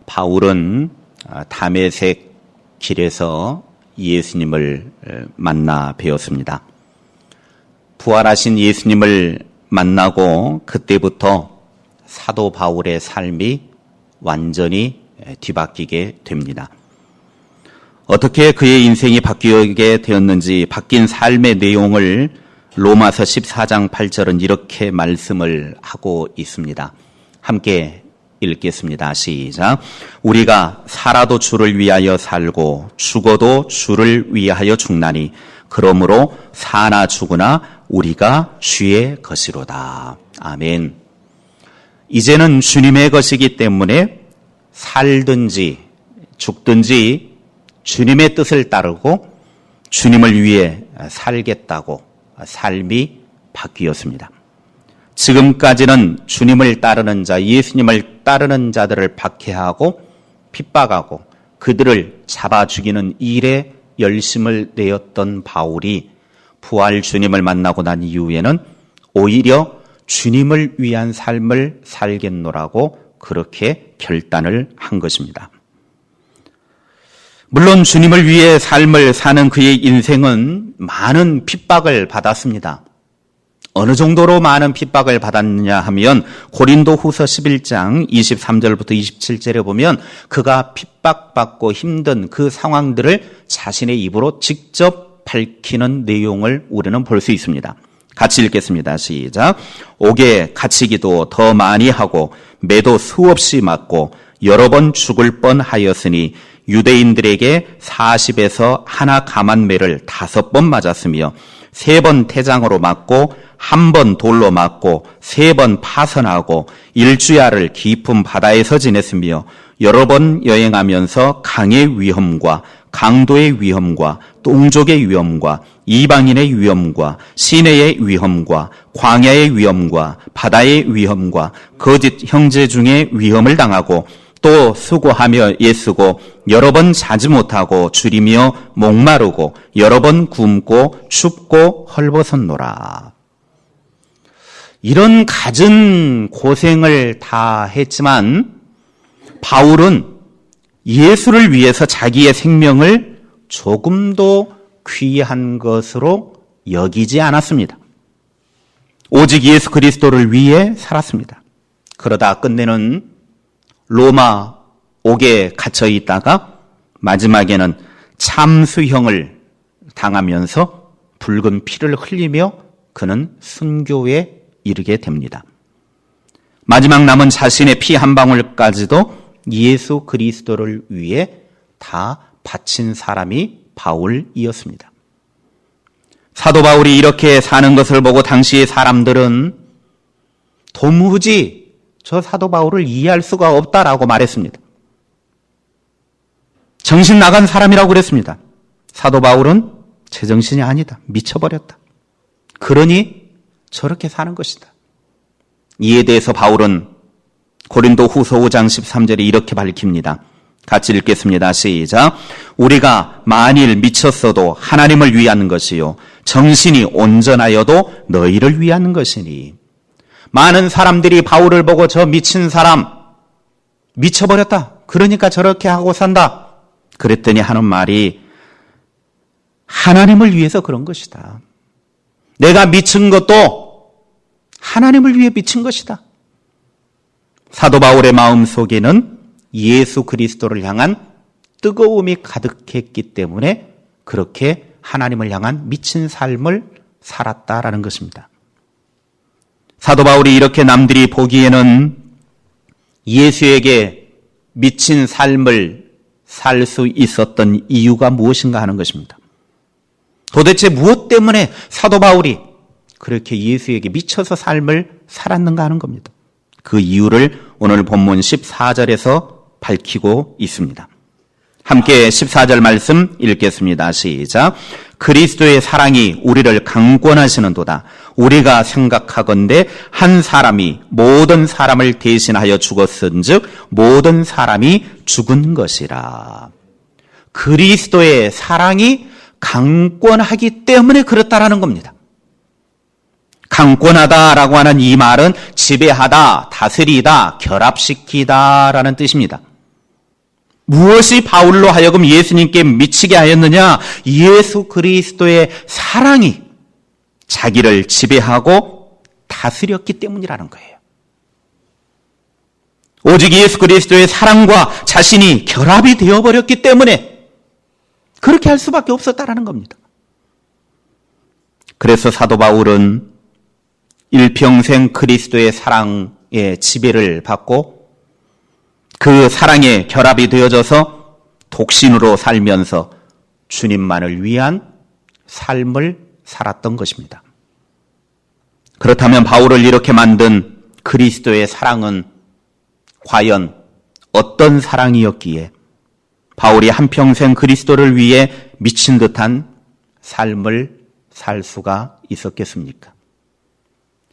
바울은 다메섹 길에서 예수님을 만나 뵈었습니다. 부활하신 예수님을 만나고 그때부터 사도 바울의 삶이 완전히 뒤바뀌게 됩니다. 어떻게 그의 인생이 바뀌게 되었는지 바뀐 삶의 내용을 로마서 14장 8절은 이렇게 말씀을 하고 있습니다. 함께 읽겠습니다. 시작. 우리가 살아도 주를 위하여 살고 죽어도 주를 위하여 죽나니 그러므로 사나 죽으나 우리가 주의 것이로다. 아멘. 이제는 주님의 것이기 때문에 살든지 죽든지 주님의 뜻을 따르고 주님을 위해 살겠다고 삶이 바뀌었습니다. 지금까지는 주님을 따르는 자, 예수님을 따르는 자들을 박해하고 핍박하고 그들을 잡아 죽이는 일에 열심을 내었던 바울이 부활 주님을 만나고 난 이후에는 오히려 주님을 위한 삶을 살겠노라고 그렇게 결단을 한 것입니다. 물론 주님을 위해 삶을 사는 그의 인생은 많은 핍박을 받았습니다. 어느 정도로 많은 핍박을 받았느냐 하면 고린도후서 11장 23절부터 27절에 보면 그가 핍박받고 힘든 그 상황들을 자신의 입으로 직접 밝히는 내용을 우리는 볼 수 있습니다. 같이 읽겠습니다. 시작. 옥에 갇히기도 더 많이 하고 매도 수없이 맞고 여러 번 죽을 뻔하였으니 유대인들에게 40에서 하나 감한 매를 5번 맞았으며 3번 태장으로 맞고 1번 돌로 맞고 3번 파선하고 일주야를 깊은 바다에서 지냈으며 여러 번 여행하면서 강의 위험과 강도의 위험과 동족의 위험과 이방인의 위험과 시내의 위험과 광야의 위험과 바다의 위험과 거짓 형제 중에 위험을 당하고 또 수고하며 애쓰고 여러 번 자지 못하고 줄이며 목마르고 여러 번 굶고 춥고 헐벗었노라. 이런 갖은 고생을 다 했지만 바울은 예수를 위해서 자기의 생명을 조금도 귀한 것으로 여기지 않았습니다. 오직 예수 그리스도를 위해 살았습니다. 그러다 끝내는 로마 옥에 갇혀 있다가 마지막에는 참수형을 당하면서 붉은 피를 흘리며 그는 순교에 이르게 됩니다. 마지막 남은 자신의 피 한 방울까지도 예수 그리스도를 위해 다 바친 사람이 바울이었습니다. 사도 바울이 이렇게 사는 것을 보고 당시의 사람들은 도무지 저 사도 바울을 이해할 수가 없다라고 말했습니다. 정신 나간 사람이라고 그랬습니다. 사도 바울은 제정신이 아니다. 미쳐버렸다. 그러니 저렇게 사는 것이다. 이에 대해서 바울은 고린도후서 5장 13절에 이렇게 밝힙니다. 같이 읽겠습니다. 시작. 우리가 만일 미쳤어도 하나님을 위한 것이요 정신이 온전하여도 너희를 위한 것이니. 많은 사람들이 바울을 보고 저 미친 사람 미쳐버렸다. 그러니까 저렇게 하고 산다. 그랬더니 하는 말이 하나님을 위해서 그런 것이다. 내가 미친 것도 하나님을 위해 미친 것이다. 사도 바울의 마음 속에는 예수 그리스도를 향한 뜨거움이 가득했기 때문에 그렇게 하나님을 향한 미친 삶을 살았다라는 것입니다. 사도 바울이 이렇게 남들이 보기에는 예수에게 미친 삶을 살 수 있었던 이유가 무엇인가 하는 것입니다. 도대체 무엇 때문에 사도 바울이 그렇게 예수에게 미쳐서 삶을 살았는가 하는 겁니다. 그 이유를 오늘 본문 14절에서 밝히고 있습니다. 함께 14절 말씀 읽겠습니다. 시작. 그리스도의 사랑이 우리를 강권하시는도다. 우리가 생각하건대 한 사람이 모든 사람을 대신하여 죽었은즉 모든 사람이 죽은 것이라. 그리스도의 사랑이 강권하기 때문에 그렇다라는 겁니다. 강권하다라고 하는 이 말은 지배하다, 다스리다, 결합시키다라는 뜻입니다. 무엇이 바울로 하여금 예수님께 미치게 하였느냐? 예수 그리스도의 사랑이 자기를 지배하고 다스렸기 때문이라는 거예요. 오직 예수 그리스도의 사랑과 자신이 결합이 되어버렸기 때문에 그렇게 할 수밖에 없었다라는 겁니다. 그래서 사도 바울은 일평생 그리스도의 사랑의 지배를 받고 그 사랑에 결합이 되어져서 독신으로 살면서 주님만을 위한 삶을 살았던 것입니다. 그렇다면 바울을 이렇게 만든 그리스도의 사랑은 과연 어떤 사랑이었기에 바울이 한평생 그리스도를 위해 미친 듯한 삶을 살 수가 있었겠습니까?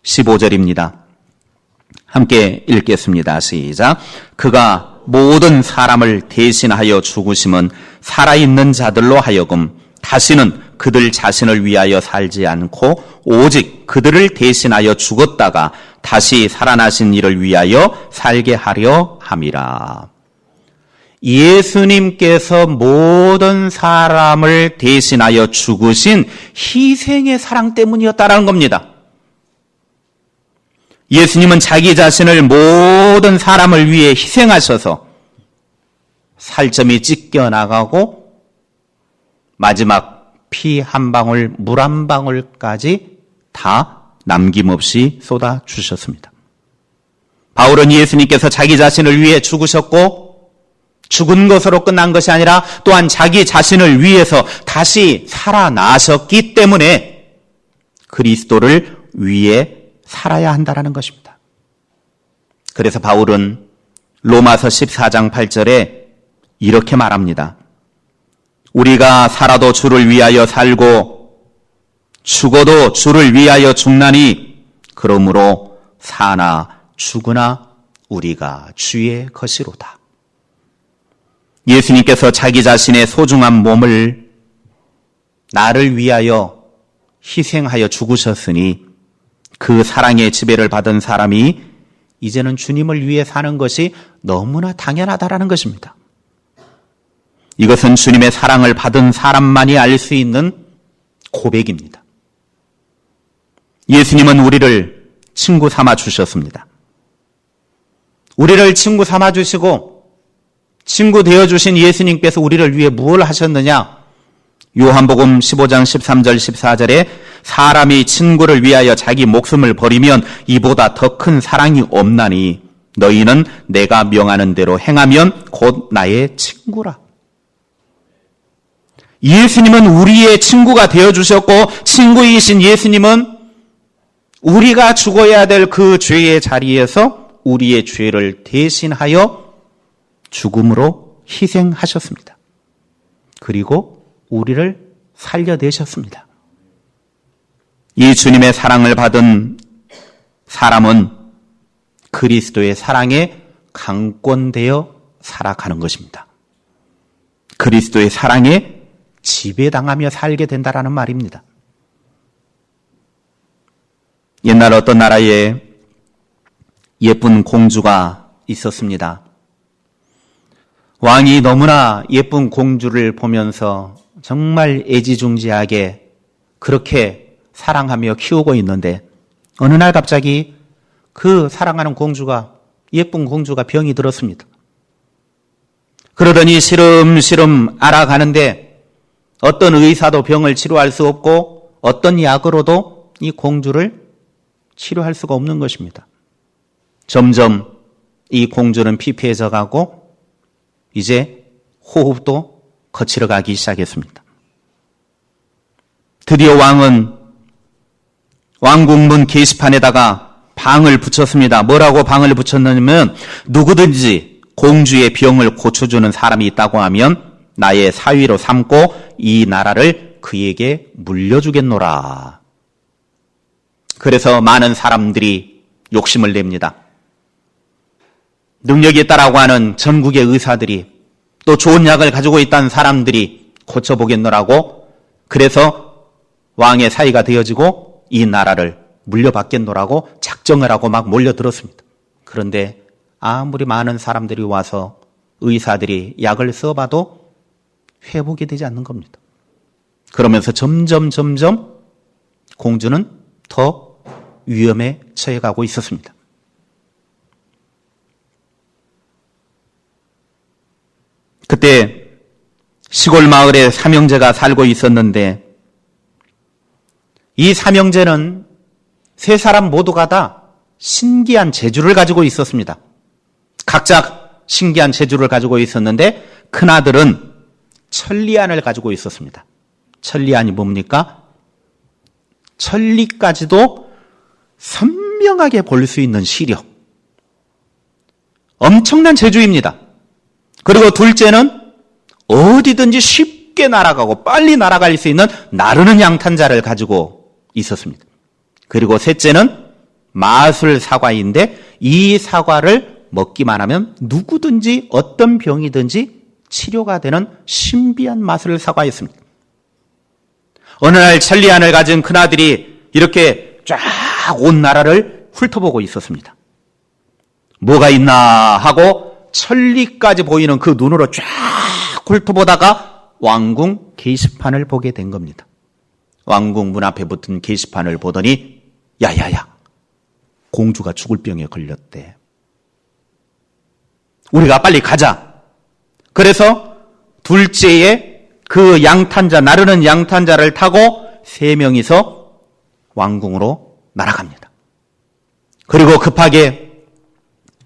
15절입니다. 함께 읽겠습니다. 시작. 그가 모든 사람을 대신하여 죽으심은 살아있는 자들로 하여금 다시는 그들 자신을 위하여 살지 않고 오직 그들을 대신하여 죽었다가 다시 살아나신 이를 위하여 살게 하려 함이라. 예수님께서 모든 사람을 대신하여 죽으신 희생의 사랑 때문이었다라는 겁니다. 예수님은 자기 자신을 모든 사람을 위해 희생하셔서 살점이 찢겨나가고 마지막 피 한 방울, 물 한 방울까지 다 남김없이 쏟아주셨습니다. 바울은 예수님께서 자기 자신을 위해 죽으셨고 죽은 것으로 끝난 것이 아니라 또한 자기 자신을 위해서 다시 살아나셨기 때문에 그리스도를 위해 살아야 한다는 것입니다. 그래서 바울은 로마서 14장 8절에 이렇게 말합니다. 우리가 살아도 주를 위하여 살고 죽어도 주를 위하여 죽나니 그러므로 사나 죽으나 우리가 주의 것이로다. 예수님께서 자기 자신의 소중한 몸을 나를 위하여 희생하여 죽으셨으니 그 사랑의 지배를 받은 사람이 이제는 주님을 위해 사는 것이 너무나 당연하다라는 것입니다. 이것은 주님의 사랑을 받은 사람만이 알 수 있는 고백입니다. 예수님은 우리를 친구 삼아 주셨습니다. 우리를 친구 삼아 주시고 친구 되어 주신 예수님께서 우리를 위해 무엇을 하셨느냐? 요한복음 15장 13절 14절에 사람이 친구를 위하여 자기 목숨을 버리면 이보다 더 큰 사랑이 없나니 너희는 내가 명하는 대로 행하면 곧 나의 친구라. 예수님은 우리의 친구가 되어주셨고 친구이신 예수님은 우리가 죽어야 될 그 죄의 자리에서 우리의 죄를 대신하여 죽음으로 희생하셨습니다. 그리고 우리를 살려내셨습니다. 이 주님의 사랑을 받은 사람은 그리스도의 사랑에 강권되어 살아가는 것입니다. 그리스도의 사랑에 지배당하며 살게 된다라는 말입니다. 옛날 어떤 나라에 예쁜 공주가 있었습니다. 왕이 너무나 예쁜 공주를 보면서 정말 애지중지하게 그렇게 사랑하며 키우고 있는데 어느 날 갑자기 그 사랑하는 공주가 예쁜 공주가 병이 들었습니다. 그러더니 시름시름 알아가는데 어떤 의사도 병을 치료할 수 없고 어떤 약으로도 이 공주를 치료할 수가 없는 것입니다. 점점 이 공주는 피폐해져 가고 이제 호흡도 거칠어 가기 시작했습니다. 드디어 왕은 왕궁문 게시판에다가 방을 붙였습니다. 뭐라고 방을 붙였냐면 누구든지 공주의 병을 고쳐주는 사람이 있다고 하면 나의 사위로 삼고 이 나라를 그에게 물려주겠노라. 그래서 많은 사람들이 욕심을 냅니다. 능력이 있다라고 하는 전국의 의사들이 또 좋은 약을 가지고 있다는 사람들이 고쳐보겠노라고 그래서 왕의 사위가 되어지고 이 나라를 물려받겠노라고 작정을 하고 막 몰려들었습니다. 그런데 아무리 많은 사람들이 와서 의사들이 약을 써봐도 회복이 되지 않는 겁니다. 그러면서 점점 공주는 더 위험에 처해가고 있었습니다. 그때 시골 마을에 삼형제가 살고 있었는데 이 삼형제는 세 사람 모두가 다 신기한 재주를 가지고 있었습니다. 각자 신기한 재주를 가지고 있었는데 큰아들은 천리안을 가지고 있었습니다. 천리안이 뭡니까? 천리까지도 선명하게 볼 수 있는 시력. 엄청난 재주입니다. 그리고 둘째는 어디든지 쉽게 날아가고 빨리 날아갈 수 있는 나르는 양탄자를 가지고 있었습니다. 그리고 셋째는 마술 사과인데 이 사과를 먹기만 하면 누구든지 어떤 병이든지 치료가 되는 신비한 마술 사과였습니다. 어느 날 천리안을 가진 큰아들이 이렇게 쫙 온 나라를 훑어보고 있었습니다. 뭐가 있나 하고 천리까지 보이는 그 눈으로 쫙 훑어보다가 왕궁 게시판을 보게 된 겁니다. 왕궁 문 앞에 붙은 게시판을 보더니 야야야, 공주가 죽을 병에 걸렸대. 우리가 빨리 가자. 그래서 둘째의 그 양탄자, 나르는 양탄자를 타고 세 명이서 왕궁으로 날아갑니다. 그리고 급하게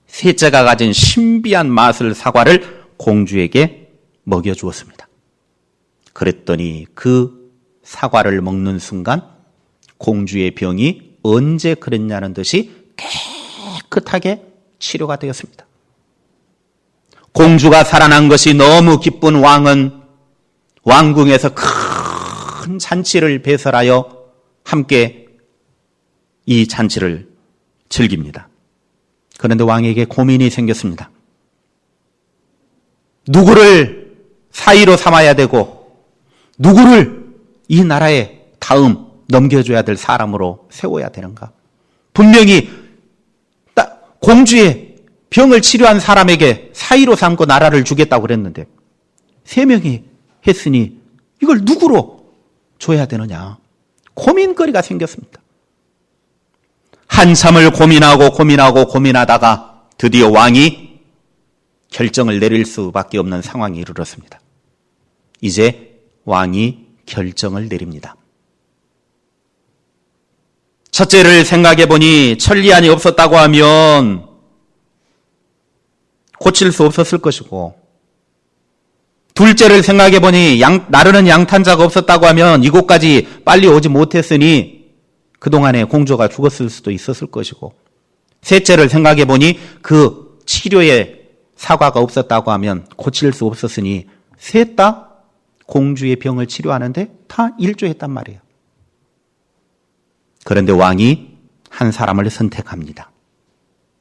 셋째가 가진 신비한 마술 사과를 공주에게 먹여주었습니다. 그랬더니 그 사과를 먹는 순간 공주의 병이 언제 그랬냐는 듯이 깨끗하게 치료가 되었습니다. 공주가 살아난 것이 너무 기쁜 왕은 왕궁에서 큰 잔치를 배설하여 함께 이 잔치를 즐깁니다. 그런데 왕에게 고민이 생겼습니다. 누구를 사위로 삼아야 되고 누구를 이 나라의 다음 넘겨줘야 될 사람으로 세워야 되는가? 분명히 공주의 병을 치료한 사람에게 사위로 삼고 나라를 주겠다고 그랬는데 세 명이 했으니 이걸 누구로 줘야 되느냐? 고민거리가 생겼습니다. 한참을 고민하다가 드디어 왕이 결정을 내릴 수밖에 없는 상황에 이르렀습니다. 이제 왕이 결정을 내립니다. 첫째를 생각해 보니 천리안이 없었다고 하면 고칠 수 없었을 것이고, 둘째를 생각해 보니 나르는 양탄자가 없었다고 하면 이곳까지 빨리 오지 못했으니 그동안에 공주가 죽었을 수도 있었을 것이고, 셋째를 생각해 보니 그 치료에 사과가 없었다고 하면 고칠 수 없었으니 셋 다 공주의 병을 치료하는데 다 일조했단 말이에요. 그런데 왕이 한 사람을 선택합니다.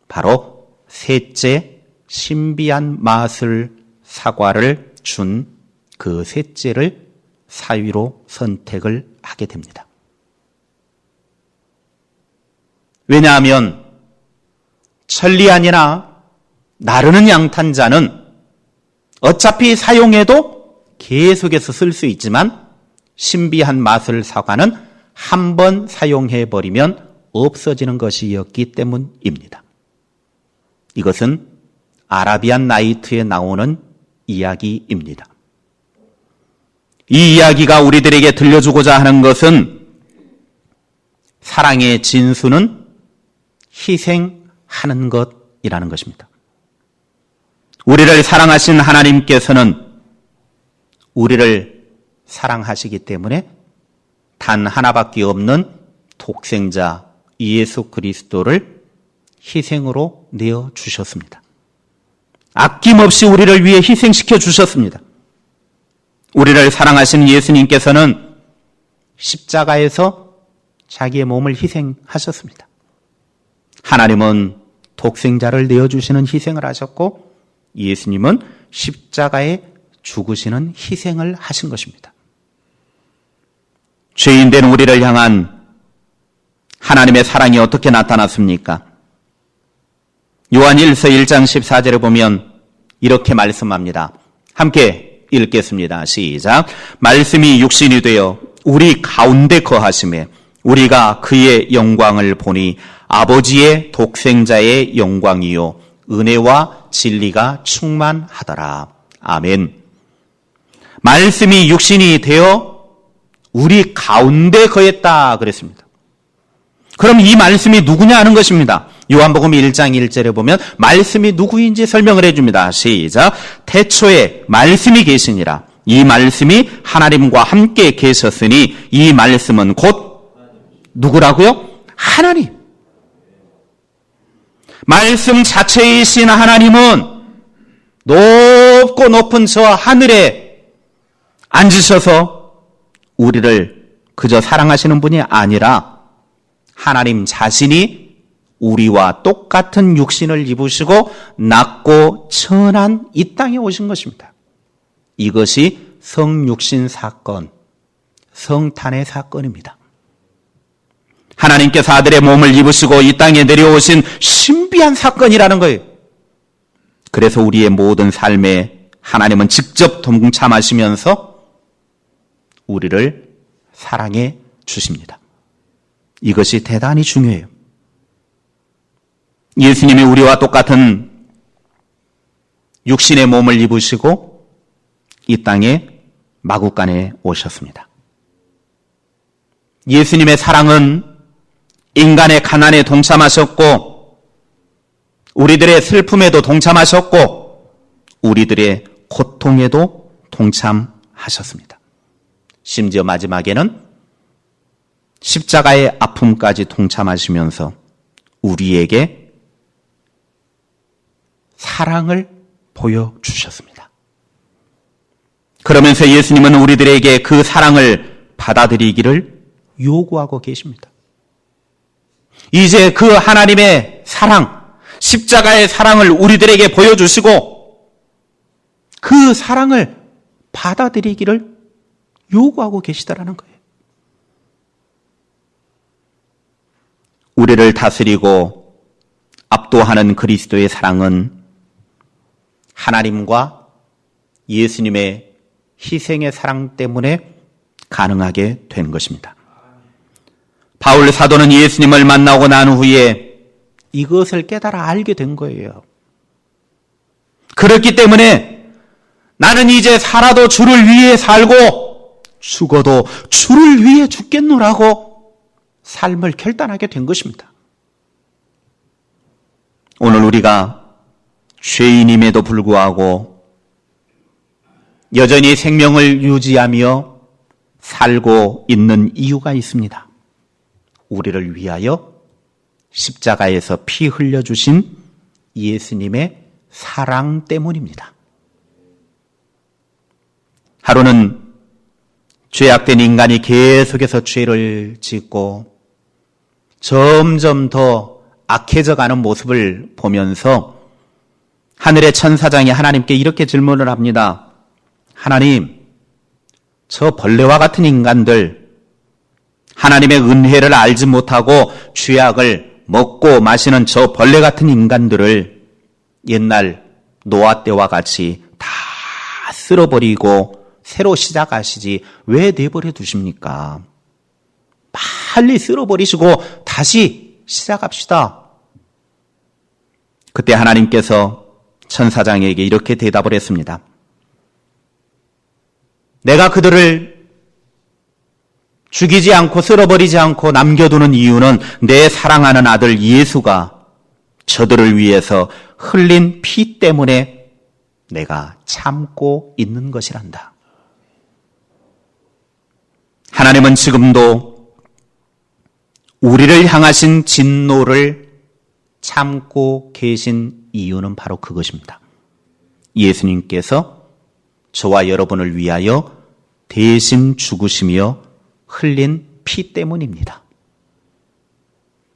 바로 셋째 신비한 마술 사과를 준 그 셋째를 사위로 선택을 하게 됩니다. 왜냐하면 천리안이나 나르는 양탄자는 어차피 사용해도 계속해서 쓸 수 있지만 신비한 마술 사과는 한 번 사용해버리면 없어지는 것이었기 때문입니다. 이것은 아라비안 나이트에 나오는 이야기입니다. 이 이야기가 우리들에게 들려주고자 하는 것은 사랑의 진수는 희생하는 것이라는 것입니다. 우리를 사랑하신 하나님께서는 우리를 사랑하시기 때문에 단 하나밖에 없는 독생자 예수 그리스도를 희생으로 내어주셨습니다. 아낌없이 우리를 위해 희생시켜 주셨습니다. 우리를 사랑하시는 예수님께서는 십자가에서 자기의 몸을 희생하셨습니다. 하나님은 독생자를 내어주시는 희생을 하셨고 예수님은 십자가에 죽으시는 희생을 하신 것입니다. 죄인된 우리를 향한 하나님의 사랑이 어떻게 나타났습니까? 요한 1서 1장 14절에 보면 이렇게 말씀합니다. 함께 읽겠습니다. 시작. 말씀이 육신이 되어 우리 가운데 거하심에 우리가 그의 영광을 보니 아버지의 독생자의 영광이요 은혜와 진리가 충만하더라. 아멘. 말씀이 육신이 되어 우리 가운데 거했다 그랬습니다. 그럼 이 말씀이 누구냐 하는 것입니다. 요한복음 1장 1절에 보면 말씀이 누구인지 설명을 해줍니다. 시작. 태초에 말씀이 계시니라. 이 말씀이 하나님과 함께 계셨으니 이 말씀은 곧 누구라고요? 하나님. 말씀 자체이신 하나님은 높고 높은 저 하늘에 앉으셔서 우리를 그저 사랑하시는 분이 아니라 하나님 자신이 우리와 똑같은 육신을 입으시고 낮고 천한 이 땅에 오신 것입니다. 이것이 성육신 사건, 성탄의 사건입니다. 하나님께서 아들의 몸을 입으시고 이 땅에 내려오신 신비한 사건이라는 거예요. 그래서 우리의 모든 삶에 하나님은 직접 동참하시면서 우리를 사랑해 주십니다. 이것이 대단히 중요해요. 예수님이 우리와 똑같은 육신의 몸을 입으시고 이 땅에 마구간에 오셨습니다. 예수님의 사랑은 인간의 가난에 동참하셨고 우리들의 슬픔에도 동참하셨고 우리들의 고통에도 동참하셨습니다. 심지어 마지막에는 십자가의 아픔까지 동참하시면서 우리에게 사랑을 보여주셨습니다. 그러면서 예수님은 우리들에게 그 사랑을 받아들이기를 요구하고 계십니다. 이제 그 하나님의 사랑, 십자가의 사랑을 우리들에게 보여주시고 그 사랑을 받아들이기를 요구하고 계시다라는 거예요. 우리를 다스리고 압도하는 그리스도의 사랑은 하나님과 예수님의 희생의 사랑 때문에 가능하게 된 것입니다. 바울 사도는 예수님을 만나고 난 후에 이것을 깨달아 알게 된 거예요. 그렇기 때문에 나는 이제 살아도 주를 위해 살고 죽어도 주를 위해 죽겠노라고 삶을 결단하게 된 것입니다. 오늘 우리가 죄인임에도 불구하고 여전히 생명을 유지하며 살고 있는 이유가 있습니다. 우리를 위하여 십자가에서 피 흘려주신 예수님의 사랑 때문입니다. 하루는 죄악된 인간이 계속해서 죄를 짓고 점점 더 악해져가는 모습을 보면서 하늘의 천사장이 하나님께 이렇게 질문을 합니다. 하나님, 저 벌레와 같은 인간들, 하나님의 은혜를 알지 못하고 죄악을 먹고 마시는 저 벌레 같은 인간들을 옛날 노아 때와 같이 다 쓸어버리고 새로 시작하시지 왜 내버려 두십니까? 빨리 쓸어버리시고 다시 시작합시다. 그때 하나님께서 천사장에게 이렇게 대답을 했습니다. 내가 그들을 죽이지 않고 쓸어버리지 않고 남겨두는 이유는 내 사랑하는 아들 예수가 저들을 위해서 흘린 피 때문에 내가 참고 있는 것이란다. 하나님은 지금도 우리를 향하신 진노를 참고 계신 이유는 바로 그것입니다. 예수님께서 저와 여러분을 위하여 대신 죽으시며 흘린 피 때문입니다.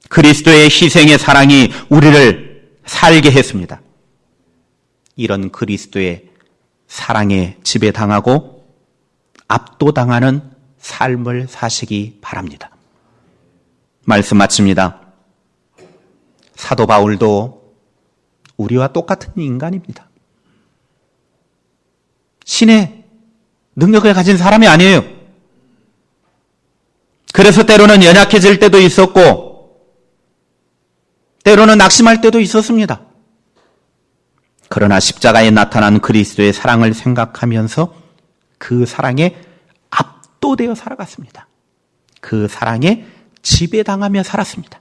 그리스도의 희생의 사랑이 우리를 살게 했습니다. 이런 그리스도의 사랑에 지배당하고 압도당하는 삶을 사시기 바랍니다. 말씀 마칩니다. 사도 바울도 우리와 똑같은 인간입니다. 신의 능력을 가진 사람이 아니에요. 그래서 때로는 연약해질 때도 있었고 때로는 낙심할 때도 있었습니다. 그러나 십자가에 나타난 그리스도의 사랑을 생각하면서 그 사랑에 압도되어 살아갔습니다. 그 사랑에 지배당하며 살았습니다.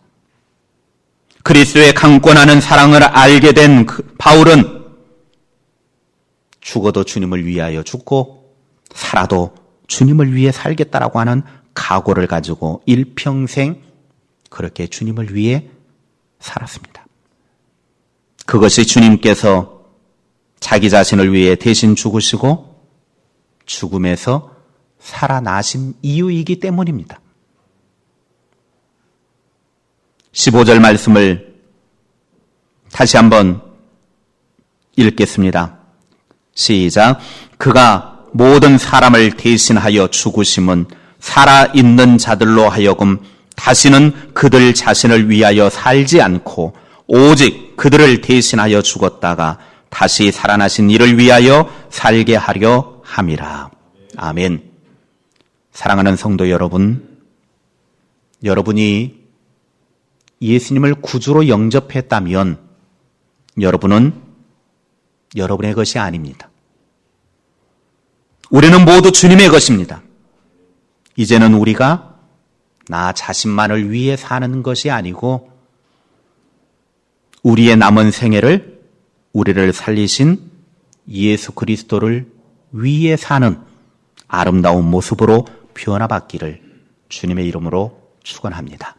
그리스도의 강권하는 사랑을 알게 된 바울은 죽어도 주님을 위하여 죽고 살아도 주님을 위해 살겠다라고 하는 각오를 가지고 일평생 그렇게 주님을 위해 살았습니다. 그것이 주님께서 자기 자신을 위해 대신 죽으시고 죽음에서 살아나신 이유이기 때문입니다. 15절 말씀을 다시 한번 읽겠습니다. 시작. 그가 모든 사람을 대신하여 죽으심은 살아있는 자들로 하여금 다시는 그들 자신을 위하여 살지 않고 오직 그들을 대신하여 죽었다가 다시 살아나신 이를 위하여 살게 하려 함이라. 아멘. 사랑하는 성도 여러분, 여러분이 예수님을 구주로 영접했다면 여러분은 여러분의 것이 아닙니다. 우리는 모두 주님의 것입니다. 이제는 우리가 나 자신만을 위해 사는 것이 아니고 우리의 남은 생애를 우리를 살리신 예수 그리스도를 위해 사는 아름다운 모습으로 변화받기를 주님의 이름으로 축원합니다.